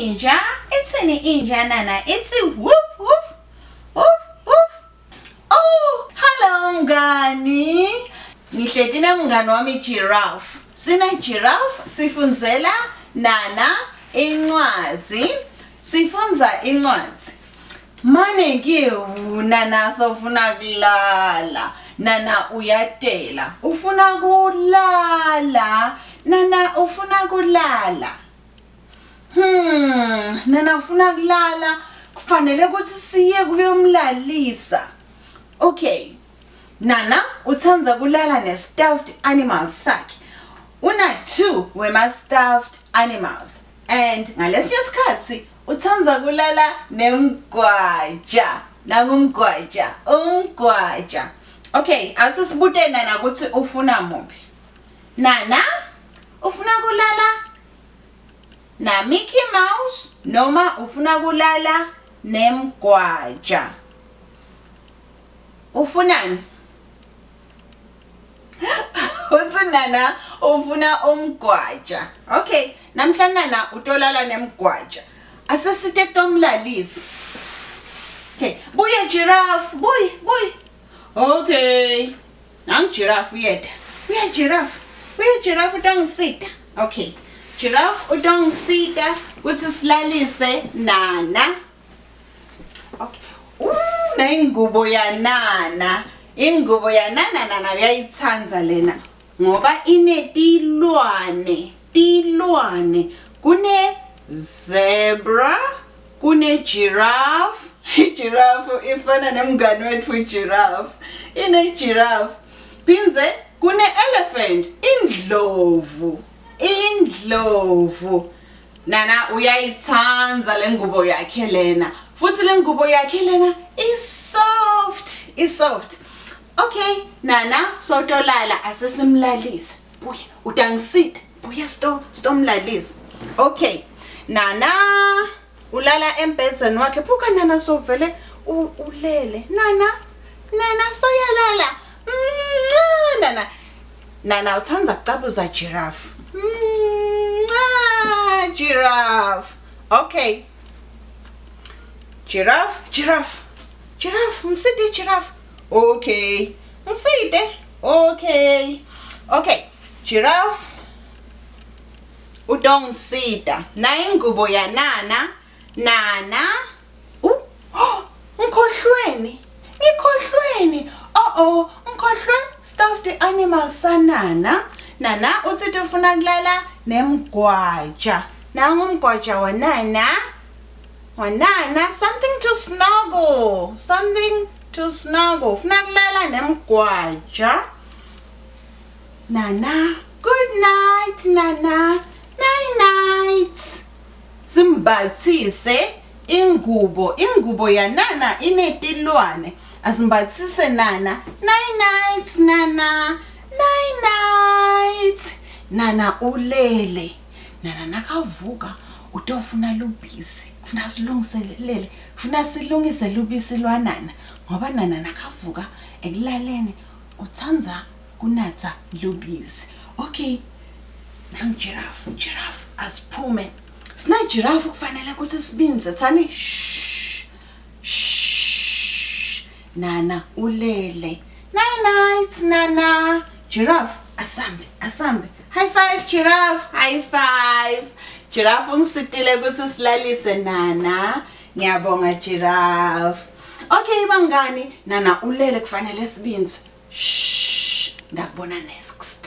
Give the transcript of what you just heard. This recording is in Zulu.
inja. Ithini inja nana? Ithi woof woof. Woof woof. Oh, hello mngani. Ngihleti nomngani wami giraffe. Sina giraffe sifundzela nana incwadzi. Sifunza incwadzi. Mane ngiwu nana sofuna kulala. Nana uyatela. Ufuna kulala. Nana ufuna kulala. Nana ufuna kulala. Kufanele ukuthi siye kuyomlalisa. Okay. Nana uthanda kulala ne-stuffed animals sakhe. Una 2 wema-stuffed animals. And ngalesi sikhathi uthanda kulala nemgwaja. Nangumgwaja. Umgwaja. Okay, athi sibude Nana ukuthi ufuna muphi. Nana, ufuna kulala na Mickey Mouse noma ufuna kulala nemgwaja? Ufunani? Uthi Nana ufuna umgwaja. Okay, namhlanje Nana utolala nemgwaja. Asesite kutomlalisa. Okay, buya giraffe, buy. Okay. Nang giraffe yet. Buya giraffe utangisita. Okay. Giraffe utangisita ukuthi silalise Nana. Okay. Na ingubo ya Nana. Ingubo ya Nana uyayithanda lena ngoba inetilwane. Kune zebra, kune giraffe. Giraffe ifana nemngani wethu giraffe. Ine giraffe. Pinze kune elephant, indlovu. Nana uyayithanda lengubo yakhe lena. Futhi lengubo yakhe lena is soft. Okay, Nana sotolala asesimlalisa. Buya utangisida. Buya stomlalisa. Okay. Nana ulala embhedeni wakhe. Buka Nana sovele ulele. Nana soyalala. Nana uthanda kucabuza giraffe. Giraffe. Okay. Giraffe. Msidi giraffe. Okay. Mside. Okay. Giraffe. Udongisida. Na ingubo ya Nana. Mkhohlweni. Mkhohlwe stuffed animals sanana. Nana uthi ufuna kulala nemgwaja. Nangu umgwaja wa Nana. Something to snuggle. Ufuna kulala nemgwaja. Nana, good night Nana. Night. Simbathise ingubo ya Nana inetilwane. Asimbathise Nana. Night Nana. Night. Nana ulele. Nana nakavuka utofuna lubisi. Funa silungise lubisi lwa Nana. Ngoba Nana nakavuka ekulaleni uthanda kunatha lubisi. Okay. Nang giraffe asiphume. Sina giraffe kufanele ukuthi sibinze thani shh. Nana ulele. Night Nana. Giraffe asambe. High five giraffe. High five. Giraffe ungisitile ukuthi silalise Nana. Ngiyabonga giraffe. Okay bangani, Nana ulele kufanele sibinze. Shh. Ndakubona next.